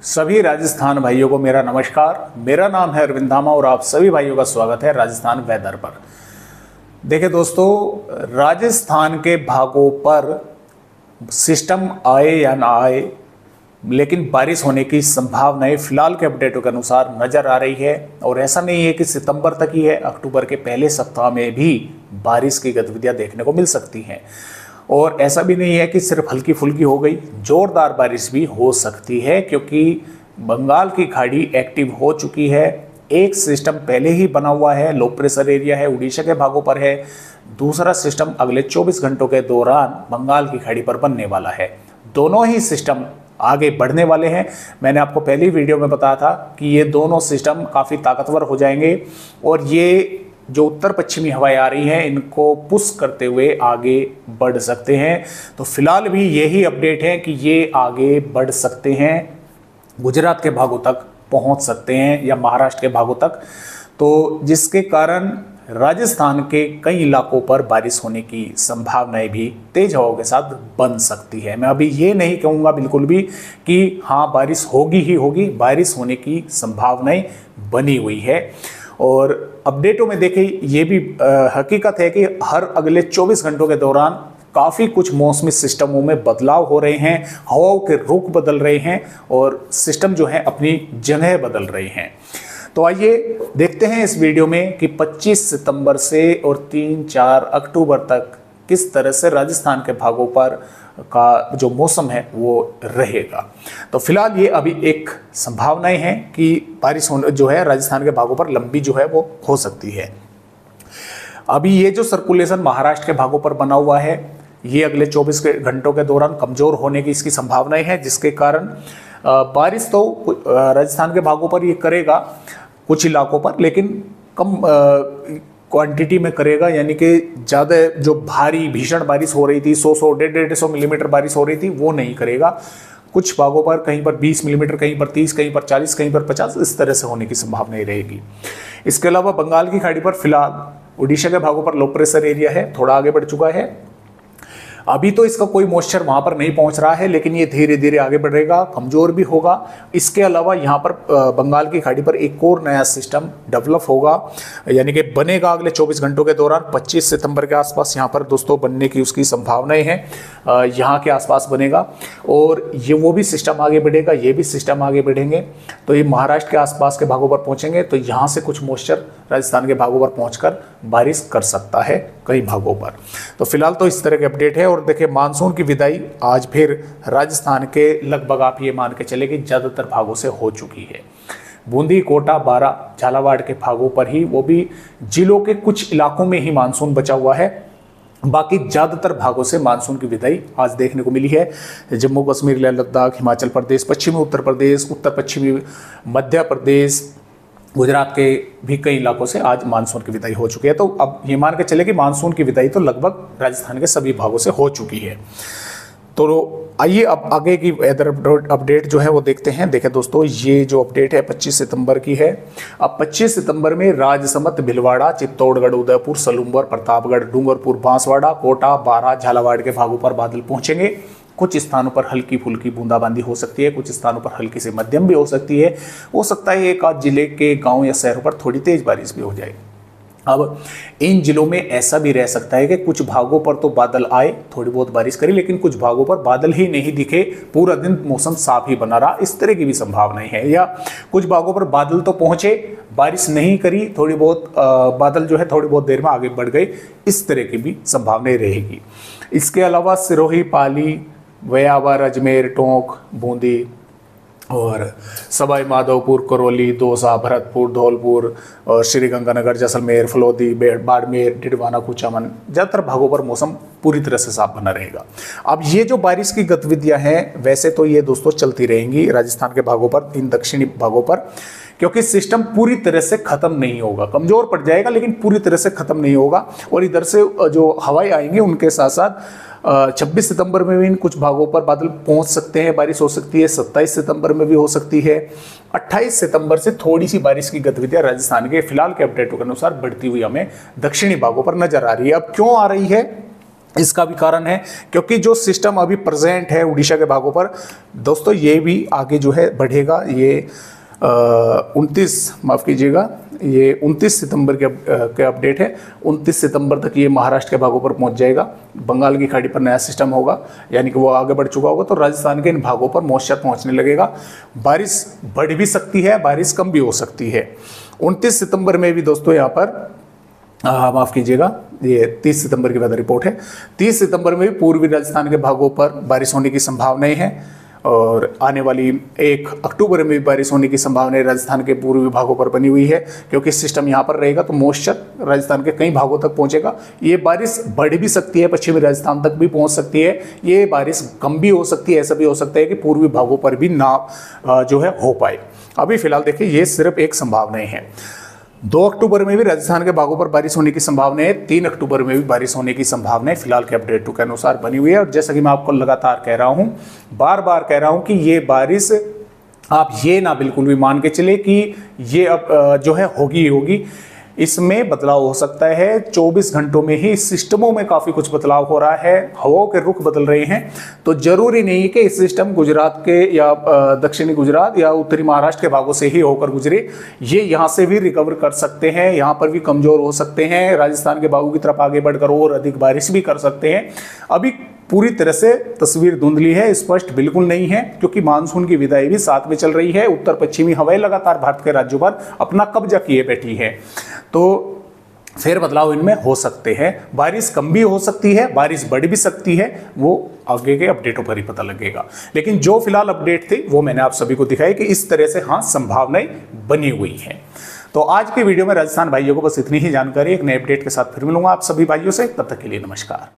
सभी राजस्थान भाइयों को मेरा नमस्कार। मेरा नाम है अरविंद धामा और आप सभी भाइयों का स्वागत है राजस्थान वेदर पर। देखिए दोस्तों, राजस्थान के भागों पर सिस्टम आए या ना आए, लेकिन बारिश होने की संभावनाएं फिलहाल के अपडेटों के अनुसार नजर आ रही है। और ऐसा नहीं है कि सितंबर तक ही है, अक्टूबर के पहले सप्ताह में भी बारिश की गतिविधियां देखने को मिल सकती हैं। और ऐसा भी नहीं है कि सिर्फ हल्की फुल्की हो गई, जोरदार बारिश भी हो सकती है, क्योंकि बंगाल की खाड़ी एक्टिव हो चुकी है। एक सिस्टम पहले ही बना हुआ है, लो प्रेशर एरिया है, उड़ीसा के भागों पर है। दूसरा सिस्टम अगले 24 घंटों के दौरान बंगाल की खाड़ी पर बनने वाला है। दोनों ही सिस्टम आगे बढ़ने वाले हैं। मैंने आपको पहली वीडियो में बताया था कि ये दोनों सिस्टम काफ़ी ताकतवर हो जाएंगे और ये जो उत्तर पश्चिमी हवाएं आ रही हैं इनको पुश करते हुए आगे बढ़ सकते हैं। तो फिलहाल भी यही अपडेट है कि ये आगे बढ़ सकते हैं, गुजरात के भागों तक पहुंच सकते हैं या महाराष्ट्र के भागों तक, तो जिसके कारण राजस्थान के कई इलाकों पर बारिश होने की संभावनाएं भी तेज हवाओं के साथ बन सकती है। मैं अभी ये नहीं कहूँगा बिल्कुल भी कि हाँ बारिश होगी ही होगी, बारिश होने की संभावनाएं बनी हुई है। और अपडेटों में देखें ये भी हकीकत है कि हर अगले 24 घंटों के दौरान काफ़ी कुछ मौसमी सिस्टमों में बदलाव हो रहे हैं, हवाओं के रुख बदल रहे हैं और सिस्टम जो है अपनी जगह बदल रहे हैं। तो आइए देखते हैं इस वीडियो में कि 25 सितंबर से और 3-4 अक्टूबर तक किस तरह से राजस्थान के भागों पर का जो मौसम है वो रहेगा। तो फिलहाल ये अभी एक संभावनाएं हैं कि बारिश होने जो है राजस्थान के भागों पर लंबी जो है वो हो सकती है। अभी ये जो सर्कुलेशन महाराष्ट्र के भागों पर बना हुआ है ये अगले 24 घंटों के दौरान कमजोर होने की इसकी संभावनाएं हैं, जिसके कारण बारिश तो राजस्थान के भागों पर ये करेगा कुछ इलाकों पर, लेकिन कम क्वांटिटी में करेगा। यानी कि ज़्यादा जो भारी भीषण बारिश हो रही थी, 100 150 मिलीमीटर बारिश हो रही थी, वो नहीं करेगा। कुछ भागों पर कहीं पर 20 मिलीमीटर, कहीं पर 30, कहीं पर 40, कहीं पर 50, इस तरह से होने की संभावना रहेगी। इसके अलावा बंगाल की खाड़ी पर फिलहाल उड़ीसा के भागों पर लो प्रेशर एरिया है, थोड़ा आगे बढ़ चुका है। अभी तो इसका कोई मॉइस्चर वहां पर नहीं पहुंच रहा है, लेकिन ये धीरे धीरे आगे बढ़ेगा, कमजोर भी होगा। इसके अलावा यहाँ पर बंगाल की खाड़ी पर एक और नया सिस्टम डेवलप होगा, यानी कि बनेगा अगले 24 घंटों के दौरान। 25 सितंबर के आसपास यहाँ पर दोस्तों बनने की उसकी संभावनाएं हैं, यहाँ के आसपास बनेगा और ये वो भी सिस्टम आगे बढ़ेगा, ये भी सिस्टम आगे बढ़ेंगे। तो ये महाराष्ट्र के आसपास के भागों पर पहुंचेंगे, तो यहाँ से कुछ मॉइस्चर राजस्थान के भागों पर पहुंचकर बारिश कर सकता है कई भागों पर। तो फिलहाल तो इस तरह के अपडेट है। और देखिए मानसून की विदाई आज फिर राजस्थान के लगभग आप ये मान के चले कि ज़्यादातर भागों से हो चुकी है। बूंदी, कोटा, बारां, झालावाड़ के भागों पर ही, वो भी जिलों के कुछ इलाकों में ही मानसून बचा हुआ है। बाकी ज़्यादातर भागों से मानसून की विदाई आज देखने को मिली है। जम्मू कश्मीर, लेह लद्दाख, हिमाचल प्रदेश, पश्चिमी उत्तर प्रदेश, उत्तर पश्चिमी मध्य प्रदेश, गुजरात के भी कई इलाकों से आज मानसून की विदाई हो चुकी है। तो अब ये मान के चले कि मानसून की विदाई तो लगभग राजस्थान के सभी भागों से हो चुकी है। तो आइए अब आगे की वेदर अपडेट जो है वो देखते हैं। देखें दोस्तों, ये जो अपडेट है 25 सितंबर की है। अब 25 सितंबर में राजसमंद, भीलवाड़ा, चित्तौड़गढ़, उदयपुर, सलूंबर, प्रतापगढ़, डूंगरपुर, बांसवाड़ा, कोटा, बारां, झालावाड़ के भागों पर बादल पहुंचेंगे। कुछ स्थानों पर हल्की फुल्की बूंदाबांदी हो सकती है, कुछ स्थानों पर हल्की से मध्यम भी हो सकती है। हो सकता है एक आध जिले के गांव या शहरों पर थोड़ी तेज बारिश भी हो जाए। अब इन जिलों में ऐसा भी रह सकता है कि कुछ भागों पर तो बादल आए, थोड़ी बहुत बारिश करी, लेकिन कुछ भागों पर बादल ही नहीं दिखे, पूरा दिन मौसम साफ ही बना रहा, इस तरह की भी संभावनाएं है। या कुछ भागों पर बादल तो पहुंचे, बारिश नहीं करी, थोड़ी बहुत बादल जो है थोड़ी बहुत देर में आगे बढ़ गए, इस तरह की भी संभावनाएं रहेगी। इसके अलावा सिरोही, पाली, व्यावर, अजमेर, टोंक, बूंदी और सवाई माधोपुर, करौली, दौसा, भरतपुर, धौलपुर और श्रीगंगानगर, जैसलमेर, फलोदी, बाड़मेर, डिडवाना, कुचामन, ज़्यादातर भागों पर मौसम पूरी तरह से साफ बना रहेगा। अब ये जो बारिश की गतिविधियां हैं वैसे तो ये दोस्तों चलती रहेंगी राजस्थान के भागों पर, इन दक्षिणी भागों पर, क्योंकि सिस्टम पूरी तरह से खत्म नहीं होगा, कमजोर पड़ जाएगा लेकिन पूरी तरह से खत्म नहीं होगा। और इधर से जो हवाएं आएंगी उनके साथ साथ 26 सितंबर में भी इन कुछ भागों पर बादल पहुंच सकते हैं, बारिश हो सकती है। 27 सितंबर में भी हो सकती है। 28 सितंबर से थोड़ी सी बारिश की गतिविधियां राजस्थान के फिलहाल के अपडेटों के अनुसार बढ़ती हुई हमें दक्षिणी भागों पर नजर आ रही है। अब क्यों आ रही है इसका भी कारण है क्योंकि जो सिस्टम अभी प्रेजेंट है उड़ीसा के भागों पर दोस्तों, ये भी आगे जो है बढ़ेगा। ये 29 सितंबर के अपडेट है। 29 सितंबर तक ये महाराष्ट्र के भागों पर पहुंच जाएगा। बंगाल की खाड़ी पर नया सिस्टम होगा, यानी कि वो आगे बढ़ चुका होगा, तो राजस्थान के इन भागों पर मॉइस्चर पहुंचने लगेगा। बारिश बढ़ भी सकती है, बारिश कम भी हो सकती है। 29 सितंबर में भी दोस्तों यहाँ पर माफ़ कीजिएगा, ये 30 सितंबर की वेदर रिपोर्ट है। 30 सितंबर में भी पूर्वी राजस्थान के भागों पर बारिश होने की संभावनाएं हैं और आने वाली 1 अक्टूबर में भी बारिश होने की संभावना राजस्थान के पूर्वी भागों पर बनी हुई है, क्योंकि सिस्टम यहाँ पर रहेगा तो मॉइस्चर राजस्थान के कई भागों तक पहुंचेगा। ये बारिश बढ़ भी सकती है, पश्चिमी राजस्थान तक भी पहुंच सकती है। ये बारिश कम भी हो सकती है, ऐसा भी हो सकता है कि पूर्वी भागों पर भी ना जो है हो पाए। अभी फिलहाल देखिए, ये सिर्फ एक संभावनाएं हैं। 2 अक्टूबर में भी राजस्थान के भागों पर बारिश होने की संभावना है। 3 अक्टूबर में भी बारिश होने की संभावना है, फिलहाल के अपडेट के अनुसार बनी हुई है। और जैसा कि मैं आपको लगातार कह रहा हूं, बार बार कह रहा हूं कि ये बारिश आप ये ना बिल्कुल भी मान के चले कि ये अब जो है होगी ही होगी। इसमें बदलाव हो सकता है। 24 घंटों में ही सिस्टमों में काफ़ी कुछ बदलाव हो रहा है, हवाओं के रुख बदल रहे हैं। तो जरूरी नहीं कि इस सिस्टम गुजरात के या दक्षिणी गुजरात या उत्तरी महाराष्ट्र के भागों से ही होकर गुजरे। ये यहाँ से भी रिकवर कर सकते हैं, यहाँ पर भी कमज़ोर हो सकते हैं, राजस्थान के भागों की तरफ आगे बढ़कर और अधिक बारिश भी कर सकते हैं। अभी पूरी तरह से तस्वीर धुंधली है, स्पष्ट बिल्कुल नहीं है, क्योंकि मानसून की विदाई भी साथ में चल रही है। उत्तर पश्चिमी हवाएं लगातार भारत के राज्यों पर अपना कब्जा किए बैठी है, तो फिर बदलाव इनमें हो सकते हैं। बारिश कम भी हो सकती है, बारिश बढ़ भी सकती है, वो आगे के अपडेटों पर ही पता लगेगा। लेकिन जो फिलहाल अपडेट थे वो मैंने आप सभी को दिखाई कि इस तरह से हाँ संभावनाएं बनी हुई हैं। तो आज के वीडियो में राजस्थान भाइयों को बस इतनी ही जानकारी। एक नए अपडेट के साथ फिर मिलूंगा आप सभी भाइयों से, तब तक के लिए नमस्कार।